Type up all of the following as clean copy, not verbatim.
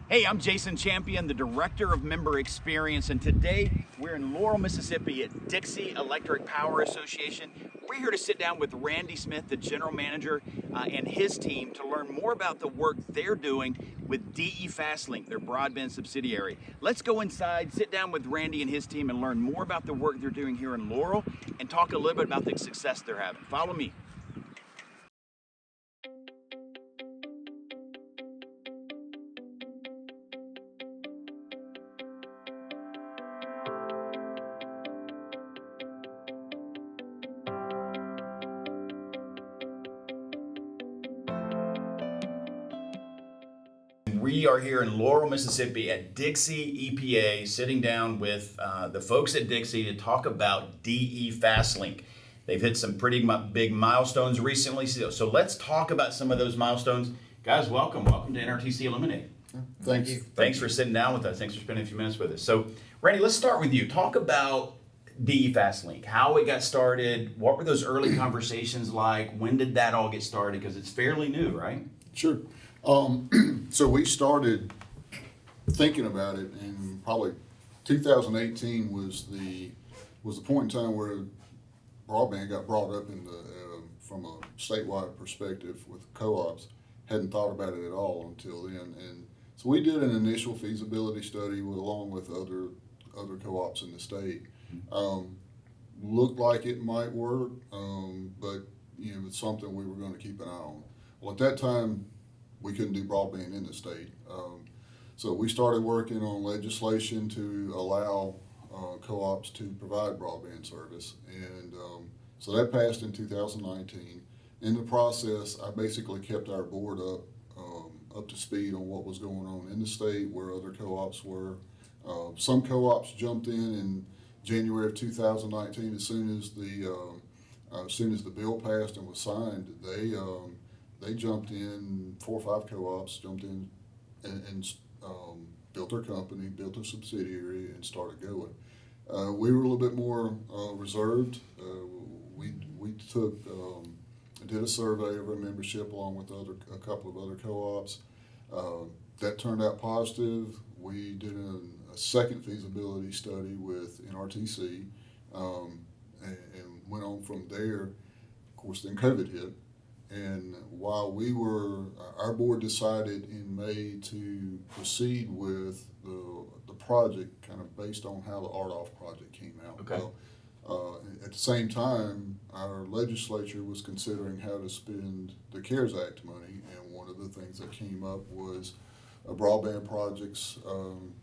Hey, I'm Jason Champion, the Director of Member Experience, and today we're in Laurel, Mississippi at Dixie Electric Power Association. We're here to sit down with Randy Smith, the General Manager, and his team to learn more about the work they're doing with DE Fastlink, their broadband subsidiary. Let's go inside, sit down with Randy and his team and learn more about the work they're doing here in Laurel and talk a little bit about the success they're having. Follow me. We are here in Laurel, Mississippi at Dixie EPA, sitting down with the folks at Dixie to talk about DE Fastlink. They've hit some pretty big milestones recently, so let's talk about some of those milestones. Guys, welcome to NRTC Illuminate. Thank you. Thanks for sitting down with us. Thanks for spending a few minutes with us. So, Randy, let's start with you. Talk about DE Fastlink, how it got started, what were those early conversations like, when did that all get started, because it's fairly new, right? Sure. So we started thinking about it in probably 2018 was the point in time where broadband got brought up in the from a statewide perspective with co-ops. Hadn't thought about it at all until then, and so we did an initial feasibility study along with other co-ops in the state. Looked like it might work, but it's something we were going to keep an eye on. Well, at that time, we couldn't do broadband in the state. So we started working on legislation to allow co-ops to provide broadband service. And so that passed in 2019. In the process, I basically kept our board up to speed on what was going on in the state, where other co-ops were. Some co-ops jumped in January of 2019 as soon as the bill passed and was signed. They jumped in, 4 or 5 co-ops jumped in and built their company, built a subsidiary, and started going. We were a little bit more reserved. We did a survey of our membership along with a couple of other co-ops. That turned out positive. We did a second feasibility study with NRTC and went on from there. Of course, then COVID hit. And while our board decided in May to proceed with the project kind of based on how the RDOF project came out. Okay. Well, at the same time, our legislature was considering how to spend the CARES Act money, and one of the things that came up was broadband projects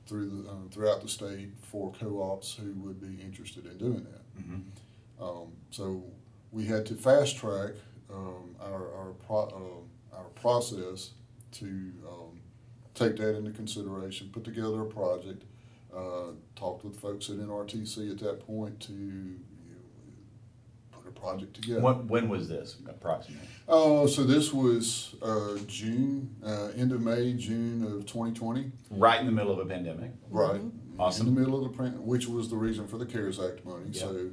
throughout the state for co-ops who would be interested in doing that. Mm-hmm. So we had to fast track our process to take that into consideration, put together a project, talked with folks at NRTC at that point to put a project together. When was this approximately? So this was June, end of May, June of 2020. Right in the middle of a pandemic. Right. Awesome. In the middle of which was the reason for the CARES Act money. Yep. So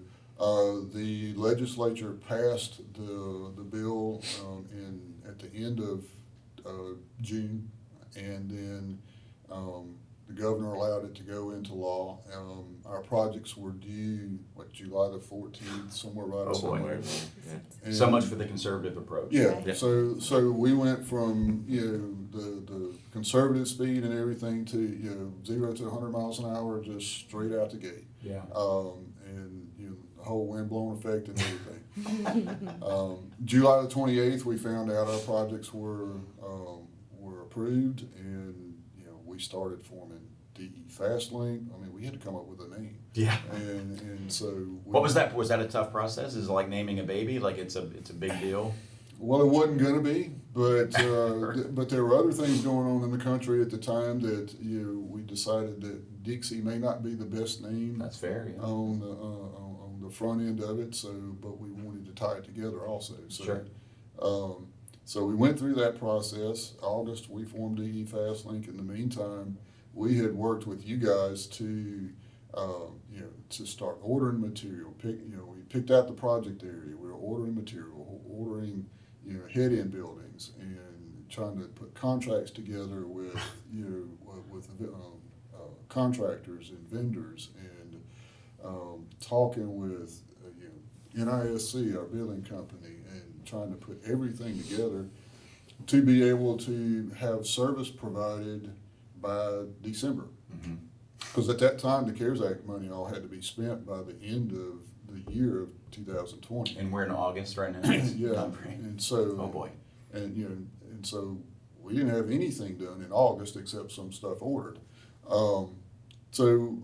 the legislature passed the bill at the end of June, and then the governor allowed it to go into law. Our projects were due, July the 14th, somewhere right around there. Yeah. So much for the conservative approach. Yeah. So we went from the conservative speed and everything to 0 to 100 miles an hour just straight out the gate. Yeah. And the whole wind-blown effect and everything. July the 28th, we found out our projects were approved, and we started forming DE Fastlink. I mean, we had to come up with a name. Yeah. And so. What was that? Was that a tough process? Is it like naming a baby? Like it's a big deal? Well, it wasn't going to be, but but there were other things going on in the country at the time that we decided that Dixie may not be the best name. That's fair. Yeah. On the front end of it. So, but we wanted to tie it together also. So, sure. So we went through that process. August, we formed DE Fastlink. In the meantime, we had worked with you guys to start ordering material. We picked out the project area. We were ordering material, ordering head-in buildings, and trying to put contracts together with contractors and vendors, and talking with NRTC, our billing company, and trying to put everything together to be able to have service provided by December. Because at that time, the CARES Act money all had to be spent by the end of the year of 2020. And we're in August right now. Yeah, and so. Oh boy. And and so we didn't have anything done in August except some stuff ordered. So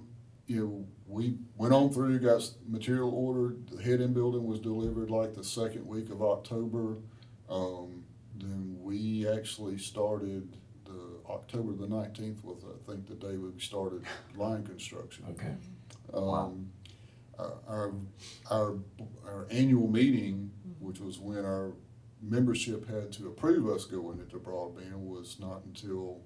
we went on through, got material ordered. The head-end building was delivered like the second week of October. Then we actually started October the 19th was, I think, the day we started line construction. Okay. Wow. Our annual meeting, which was when our membership had to approve us going into broadband, was not until,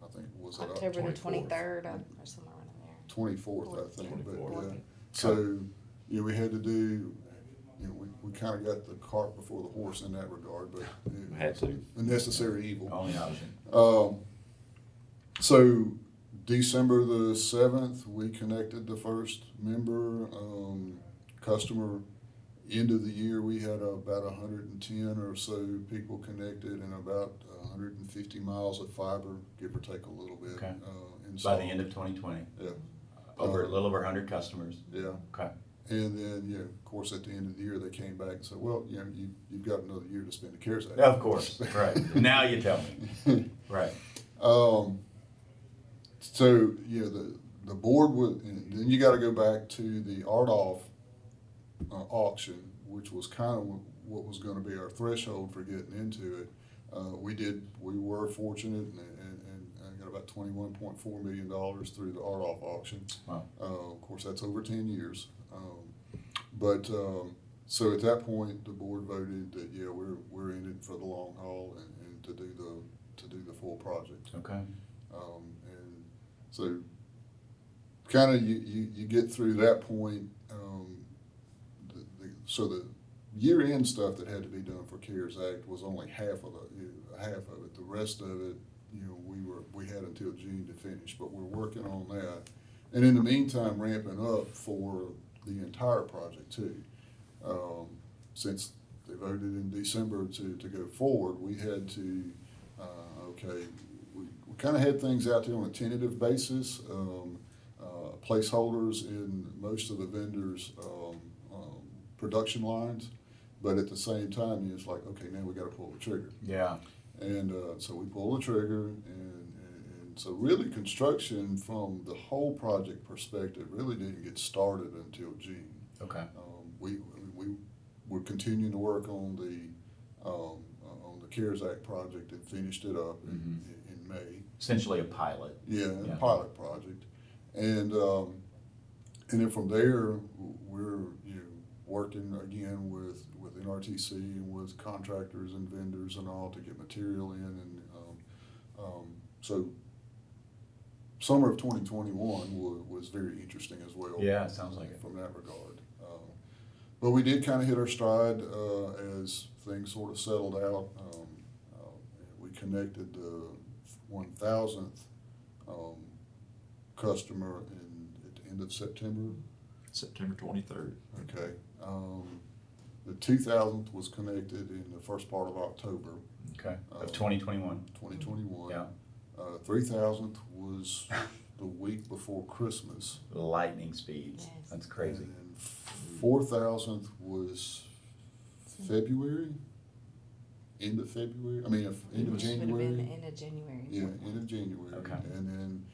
I think, was it October the 23rd or somewhere around there. 24th, I think. But 24th. so we had to do. We kind of got the cart before the horse in that regard, but Had to. a necessary evil. Only option. So December the 7th, we connected the first member, customer. End of the year, we had about 110 or so people connected and about 150 miles of fiber, give or take a little bit. Okay. Installed. By the end of 2020. Yeah. A little over 100 customers. Yeah. Okay. And then, of course, at the end of the year, they came back and said, well, you've got another year to spend the CARES Act. Of course. Right. Now you tell me. Right. So, the board would, and then you got to go back to the RDOF auction, which was kind of what was going to be our threshold for getting into it. We were fortunate and got about $21.4 million through the RDOF auction. Wow. Of course, that's over 10 years. So at that point, the board voted that, we're in it for the long haul and to do the full project. Okay. And so kind of you get through that point. So the year-end stuff that had to be done for CARES Act was only half of it. The rest of it, we had until June to finish, but we're working on that. And in the meantime, ramping up for the entire project too. Since they voted in December to go forward, we had to, we kind of had things out there on a tentative basis, placeholders in most of the vendors' production lines, but at the same time, it's like, okay, now we got to pull the trigger. Yeah. And so we pull the trigger, and so really construction from the whole project perspective really didn't get started until June. Okay. We're continuing to work on the CARES Act project and finished it up in May. Essentially a pilot. Yeah, a pilot project, and then from there we're working again with NRTC and with contractors and vendors and all to get material in, and so summer of 2021 was very interesting as well. Yeah, it sounds like it. From that regard. But we did kind of hit our stride as things sort of settled out. We connected the 1,000th customer at the end of September. September 23rd. Okay. The 2,000th was connected in the first part of October. Okay. Of 2021. 2021. Yeah. 3,000th was the week before Christmas. Lightning speeds. Yes. That's crazy. And 4,000th was February, end of February. End of Would have January. been the end of January. Yeah, end of January. Okay. And then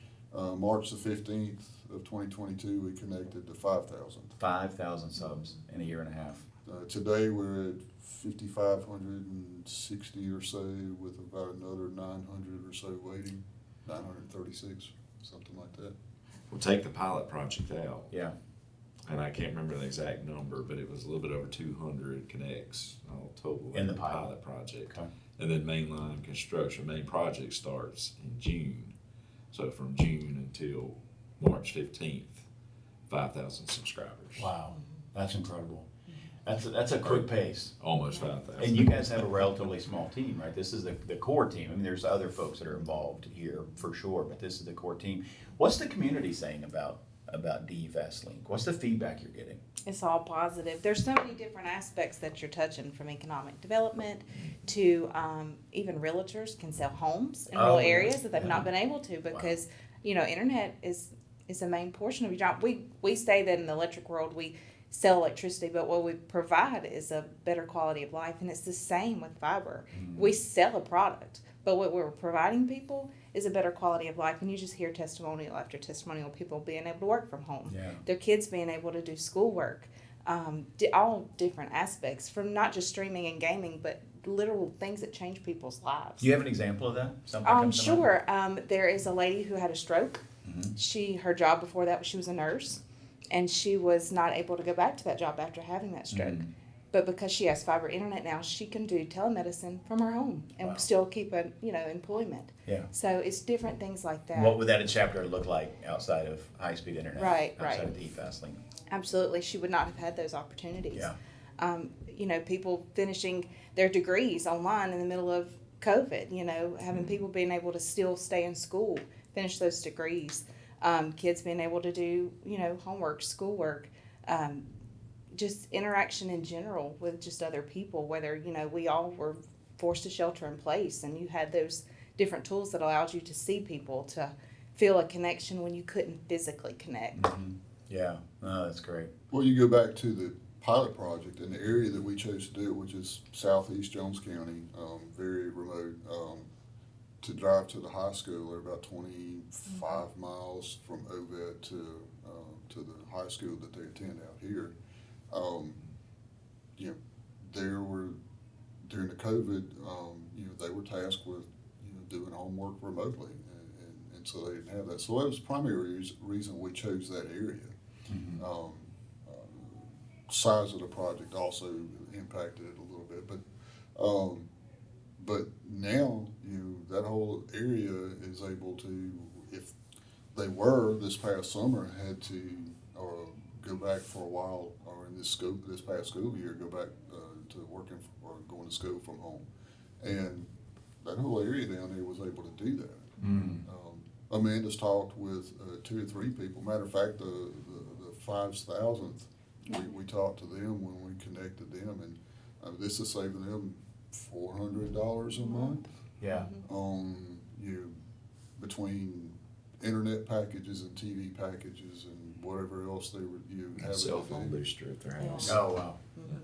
March the 15th of 2022, we connected to 5,000. 5,000 subs in a year and a half. Today we're at 5,560 or so, with about another 900 or so waiting, 936, something like that. We'll take the pilot project out. Yeah. And I can't remember the exact number, but it was a little bit over 200 connects all total In the pilot. project. Okay. And then mainline construction, main project starts in June. So from June until March 15th, 5,000 subscribers. Wow. That's incredible. That's a quick pace. Almost 5,000. And you guys have a relatively small team, right? This is the core team. I mean, there's other folks that are involved here for sure, but this is the core team. What's the community saying about DE Fastlink? What's the feedback you're getting? It's all positive. There's so many different aspects that you're touching, from economic development to even realtors can sell homes in rural areas that they've not been able to because, internet is a main portion of your job. We say that in the electric world, we sell electricity, but what we provide is a better quality of life, and it's the same with fiber. We sell a product, but what we're providing people is a better quality of life, and you just hear testimonial after testimonial, people being able to work from home, their kids being able to do schoolwork, all different aspects, from not just streaming and gaming, but literal things that change people's lives. Do you have an example of that? Something comes to mind? Sure. There is a lady who had a stroke. Her job before that, she was a nurse, and she was not able to go back to that job after having that stroke. But because she has fiber internet now, she can do telemedicine from her home and still keep employment. Yeah. So it's different things like that. What would that chapter look like outside of high-speed internet? Right. Outside of DE Fastlink? Absolutely, she would not have had those opportunities. Yeah. People finishing their degrees online in the middle of COVID. Having people being able to still stay in school, finish those degrees. Kids being able to do homework, schoolwork. Just interaction in general with just other people, whether, we all were forced to shelter in place, and you had those different tools that allowed you to see people, to feel a connection when you couldn't physically connect. Yeah, that's great. Well, you go back to the pilot project and the area that we chose to do it, which is southeast Jones County, very remote. To drive to the high school, they're about 25 miles from Ovett to the high school that they attend out here. There were, during the COVID, they were tasked with, doing homework remotely, and so they didn't have that. So that was the primary reason we chose that area. Size of the project also impacted it a little bit, but now, that whole area is able to, if they were this past summer, had to go back for a while, or in this past school year, go back to working or going to school from home. And that whole area down there was able to do that. Amanda's talked with 2 or 3 people. Matter of fact, the 5,000th, we talked to them when we connected them, and this is saving them $400 a month. Yeah. Between internet packages and TV packages and whatever else they were having. Cell phone booster at their house. Oh,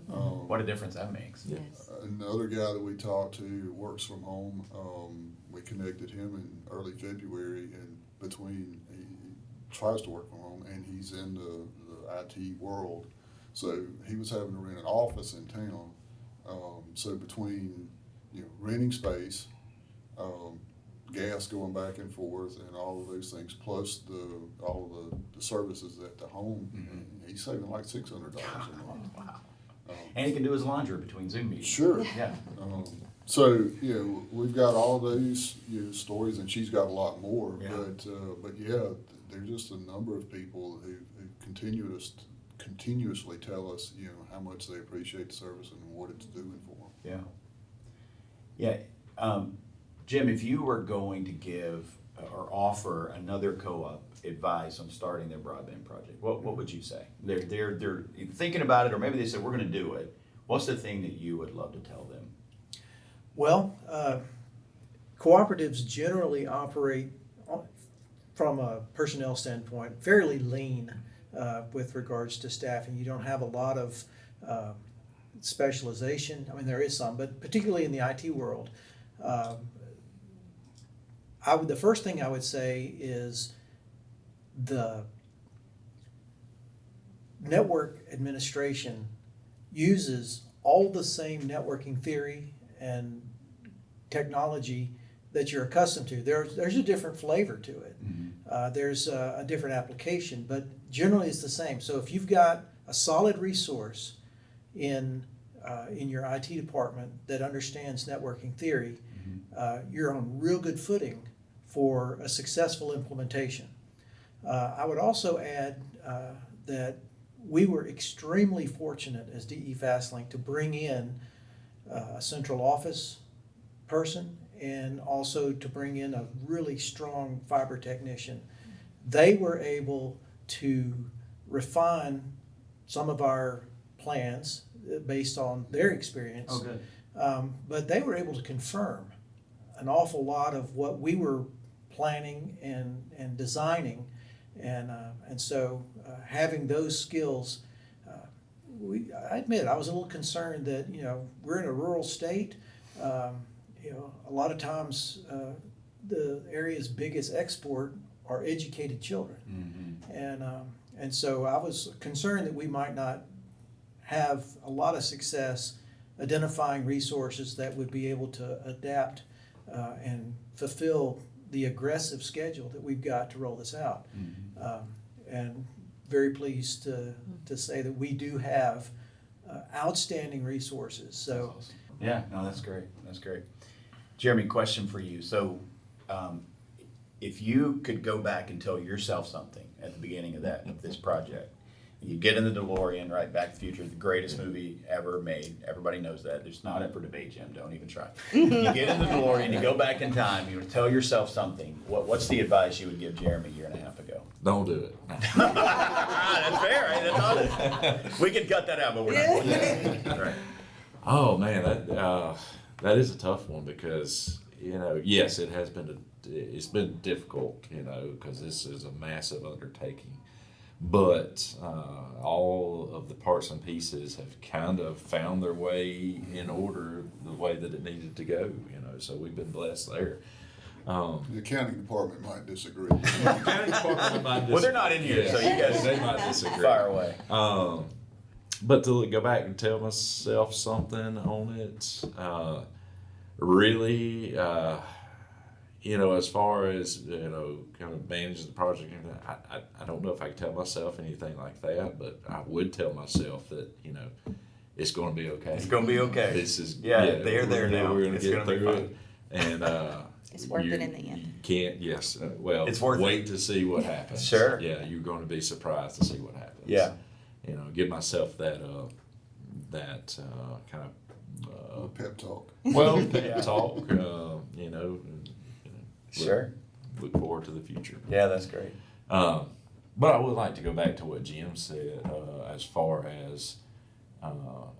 wow. What a difference that makes. Yes. Another guy that we talked to works from home. We connected him in early February, and he tries to work from home, and he's in the IT world. So he was having to rent an office in town. So between renting space, gas going back and forth, and all of those things, plus all of the services at the home, he's saving like $600 a month. Wow. And he can do his laundry between Zoom meetings. Sure. Yeah. So we've got all those stories, and she's got a lot more. Yeah. But there's just a number of people who continuously tell us how much they appreciate the service and what it's doing for them. Yeah. Jim, if you were going to give or offer another co-op advice on starting their broadband project, what would you say? They're thinking about it, or maybe they said, we're going to do it. What's the thing that you would love to tell them? Well, cooperatives generally operate, from a personnel standpoint, fairly lean with regards to staffing. You don't have a lot of specialization. I mean, there is some, but particularly in the IT world. The first thing I would say is the network administration uses all the same networking theory and technology that you're accustomed to. There's a different flavor to it. There's a different application, but generally it's the same. So if you've got a solid resource in your IT department that understands networking theory, you're on real good footing for a successful implementation. I would also add that we were extremely fortunate as DE Fastlink to bring in a central office person and also to bring in a really strong fiber technician. They were able to refine some of our plans based on their experience. Oh, good. But they were able to confirm an awful lot of what we were planning and designing. And so having those skills, I admit I was a little concerned that, we're in a rural state. A lot of times the area's biggest export are educated children. And so I was concerned that we might not have a lot of success identifying resources that would be able to adapt and fulfill the aggressive schedule that we've got to roll this out. And very pleased to say that we do have outstanding resources. So, Yeah, no, that's great. That's great. Jeremy, question for you. So, if you could go back and tell yourself something at the beginning of this project, you get in the DeLorean, right? Back to the Future, the greatest movie ever made. Everybody knows that. It's not up for debate, Jim. Don't even try. You get in the DeLorean, you go back in time, you tell yourself something. What's the advice you would give Jeremy a year and a half ago? Don't do it. That's fair, right? That's honest. We can cut that out, but we're not going to. Right. Oh man, that is a tough one because yes, it's been difficult, because this is a massive undertaking, but all of the parts and pieces have kind of found their way in order the way that it needed to go, so we've been blessed there. The accounting department might disagree. Well, they're not in here, so you guys they might disagree. fire away. But to go back and tell myself something on it, really, as far as, kind of managing the project, I don't know if I can tell myself anything like that, but I would tell myself that, it's going to be okay. It's going to be okay. This is, they're there now. We're going It's to get gonna be through fun. it. And, It's worth it in the end. Can't, yes, well, It's worth wait to see what happens. Sure. Yeah, you're going to be surprised to see what happens. Yeah. Give myself that kind of Pep talk. pep talk. Sure. Look forward to the future. Yeah, that's great. But I would like to go back to what Jim said as far as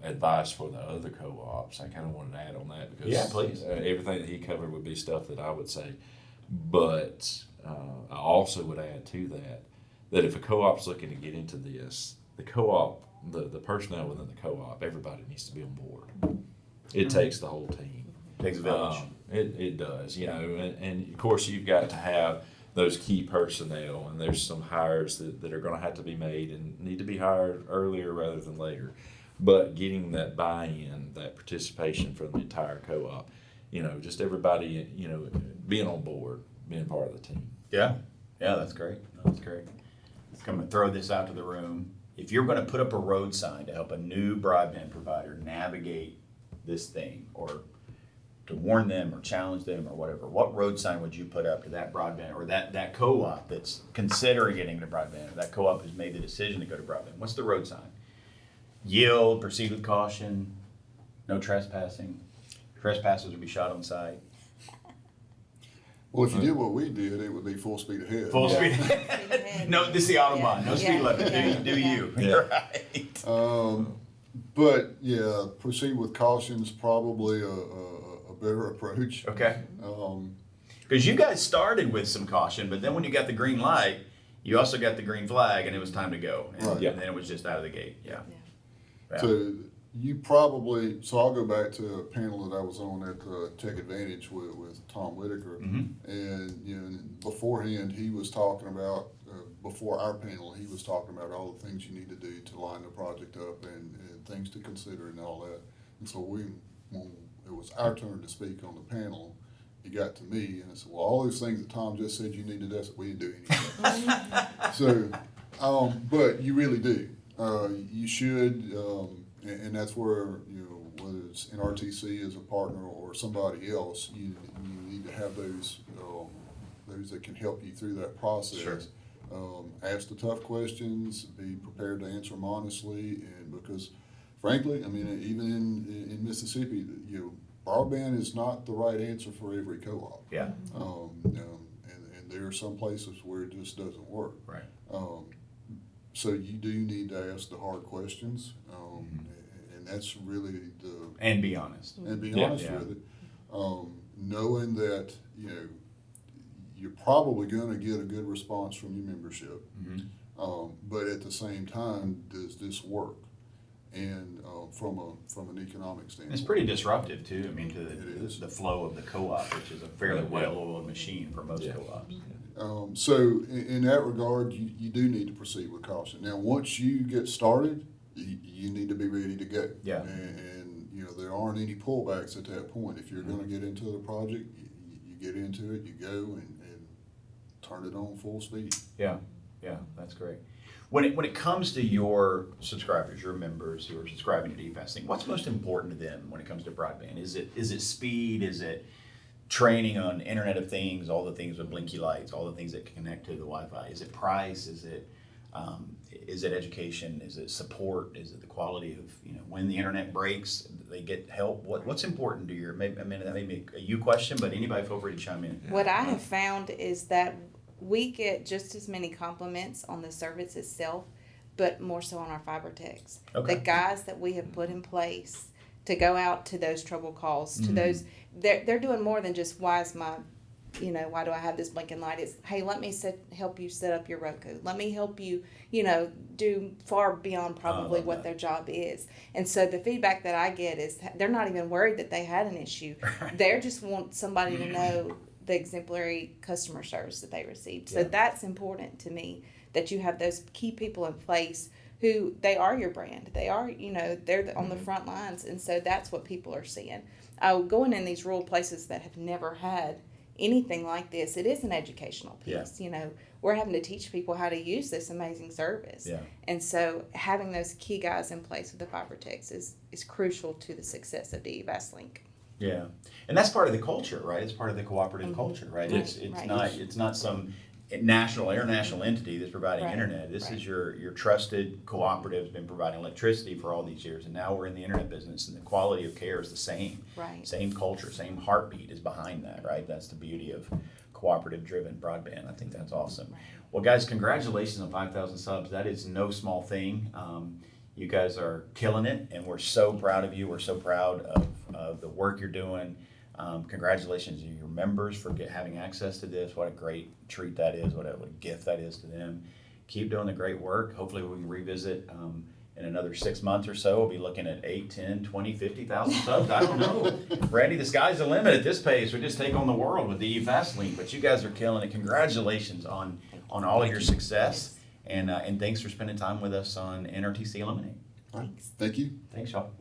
advice for the other co-ops. I kind of wanted to add on that because Yeah, please. Everything that he covered would be stuff that I would say. But I also would add to that if a co-op's looking to get into this, the co-op, the personnel within the co-op, everybody needs to be on board. It takes the whole team. Takes a village. It does, and of course you've got to have those key personnel, and there's some hires that are going to have to be made and need to be hired earlier rather than later. But getting that buy-in, that participation from the entire co-op, just everybody, being on board, being part of the team. Yeah, that's great. That's great. Let's come and throw this out to the room. If you're going to put up a road sign to help a new broadband provider navigate this thing, or to warn them or challenge them or whatever, what road sign would you put up to that broadband or that co-op that's considering getting into broadband, or that co-op who's made the decision to go to broadband? What's the road sign? Yield, proceed with caution, no trespassing. Trespassers would be shot on sight. Well, if you did what we did, it would be full speed ahead. Full speed. ahead. No, this is the Autobahn. No speed Yeah. limit. Yeah. Do you? Yeah. Right. But yeah, proceed with caution's probably a better approach. Okay. Um, Because you guys started with some caution, but then when you got the green light, you also got the green flag, and it was time to go. And, Right. and then it was just out of the gate. Yeah. Yeah. So you probably, so I'll go back to a panel that I was on at Tech Advantage with Tom Whitaker. And beforehand, he was talking about, before our panel, he was talking about all the things you need to do to line the project up and things to consider and all that. And so when it was our turn to speak on the panel, he got to me and I said, well, all those things that Tom just said you needed, that's what we didn't do anything. So, but you really do. You should, and that's where, whether it's NRTC as a partner or somebody else, you need to have those that can help you through that process. Sure. Ask the tough questions, be prepared to answer them honestly, and because frankly, I mean, even in Mississippi, you know, broadband is not the right answer for every co-op. Yeah. And there are some places where it just doesn't work. Right. So you do need to ask the hard questions, and that's really And be honest. and be Yeah. honest Yeah. with it. Knowing that, you know, you're probably gonna get a good response from your membership. But at the same time, does this work? And from an economic standpoint. It's pretty disruptive too, I mean, to It is. the flow of the co-op, which is a fairly well-oiled machine for most Yeah. co-ops. So in that regard, you do need to proceed with caution. Now, once you get started, you need to be ready to go. Yeah. And you know, there aren't any pullbacks at that point. If you're gonna get into the project, you get into it, you go and turn it on full speed. Yeah, that's great. When it comes to your subscribers, your members who are subscribing to Fastlink, what's most important to them when it comes to broadband? Is it speed? Is it training on Internet of Things, all the things with blinky lights, all the things that can connect to the Wi-Fi? Is it price? Is it education? Is it support? Is it the quality of, you know, when the internet breaks, they get help? What's important to your? Maybe, I mean, that may be a you question, but anybody feel free to chime in. What I have found is that we get just as many compliments on the service itself, but more so on our fiber techs. Okay. The guys that we have put in place to go out to those trouble calls, to Mhm. those, they're doing more than just why do I have this blinking light? It's, hey, let me help you set up your Roku. Let me help you, do far beyond probably love what that. their job is. And so the feedback that I get is they're not even worried that they had an issue. They just want somebody to know the exemplary customer service that they received. So Yeah. that's important to me, that you have those key people in place who they are your brand. They are, they're on the front lines. And so that's what people are seeing. Going in these rural places that have never had anything like this, it is an educational piece. We're having to teach people how to use this amazing service. Yeah. And so having those key guys in place with the fiber techs is crucial to the success of DE Fastlink. Yeah, and that's part of the culture, right? It's part of the cooperative culture, right? Right, It's right. not some international entity that's providing Right, internet. This right. is your trusted cooperative has been providing electricity for all these years, and now we're in the internet business, and the quality of care is the same. Right. Same culture, same heartbeat is behind that, right? That's the beauty of cooperative-driven broadband. I think that's awesome. Well, guys, congratulations on 5,000 subs. That is no small thing. You guys are killing it, and we're so proud of you. We're so proud of the work you're doing. Congratulations to your members for having access to this. What a great treat that is. What a gift that is to them. Keep doing the great work. Hopefully we can revisit in another 6 months or so. We'll be looking at 8, 10, 20, 50,000 subs. I don't know. Randy, the sky's the limit at this pace. We just take on the world with the Fastlink. But you guys are killing it. Congratulations on all of your success. And thanks for spending time with us on NRTC Illuminate. All right. Thank you. Thanks, y'all.